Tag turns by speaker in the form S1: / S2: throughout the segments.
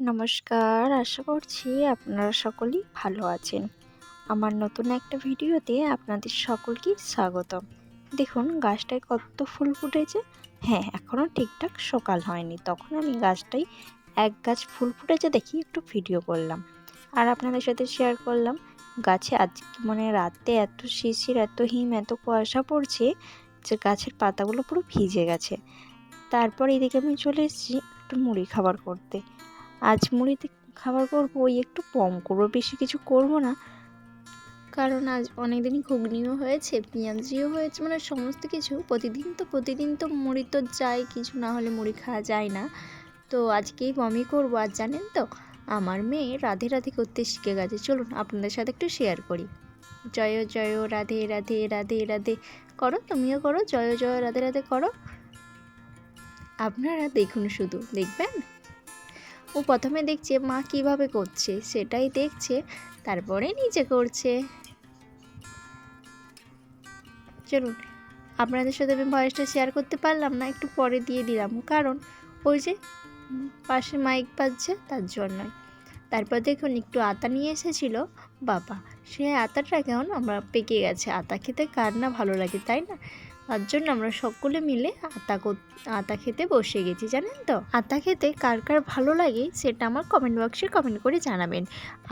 S1: নমস্কার, আশা করছি আপনারা সকলেই ভালো আছেন। আমার নতুন একটা ভিডিওতে আপনাদের সকলকে স্বাগতম। দেখুন গাছটায় কত ফুল ফুটেছে। হ্যাঁ, এখনও ঠিকঠাক সকাল হয়নি, তখন আমি গাছটায় এক গাছ ফুল ফুটেছে দেখি একটু ভিডিও করলাম আর আপনাদের সাথে শেয়ার করলাম। গাছে আজ মানে রাতে এত শিশির, এত হিম, এত কুয়াশা পড়ছে যে গাছের পাতাগুলো পুরো ভিজে গেছে। তারপর এদিকে আমি চলে এসেছি একটু মুড়ি খাবার করতে। আজ মুড়িতে খাবার করব, ওই একটু কম করবো, বেশি কিছু করব না, কারণ আজ অনেক দিনই ঘুগনিও হয়েছে, পেঁয়াজিও হয়েছে, মানে সমস্ত কিছু প্রতিদিন তো মুড়ি তো চাই, কিছু না হলে মুড়ি খাওয়া যায় না। তো আজকেই কমই করবো। আর জানেন তো, আমার মেয়ে রাধে রাধে করতে শিখে গেছে। চলুন আপনাদের সাথে একটু শেয়ার করি। জয় জয় রাধে রাধে রাধে রাধে করো, তুমিও করো, জয় জয় রাধে রাধে করো। আপনারা দেখুন, শুধু দেখবেন। ও প্রথমে দেখছে মা কিভাবে করছে, সেটাই দেখছে, তারপরে নিজে করছে। চলুন, আপনাদের সাথে আমি ভয়েসটা শেয়ার করতে পারলাম না, একটু পরে দিয়ে দিলাম, কারণ ওই যে পাশে মাইক বাজছে তার জন্যই। তারপর দেখুন একটু আতা নিয়ে এসেছিল বাবা, সে আতাটা কেমন আমরা পেকে গেছে। আতা খেতে কার না ভালো লাগে, তাই না? তার জন্য আমরা সকলে মিলে আতা খেতে বসে গেছি। জানেন তো, আতা খেতে কার কার ভালো লাগে সেটা আমার কমেন্ট বক্সে কমেন্ট করে জানাবেন।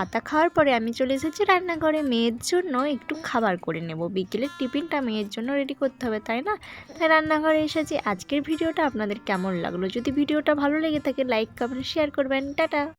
S1: আতা খাওয়ার পরে আমি চলে এসেছি রান্নাঘরে, মেয়ের জন্য একটু খাবার করে নেব। বিকেলের টিফিনটা মেয়ের জন্য রেডি করতে হবে, তাই না? তাই রান্নাঘরে এসেছি। আজকের ভিডিওটা আপনাদের কেমন লাগলো? যদি ভিডিওটা ভালো লেগে থাকে লাইক কমেন্ট শেয়ার করবেন। টাটা।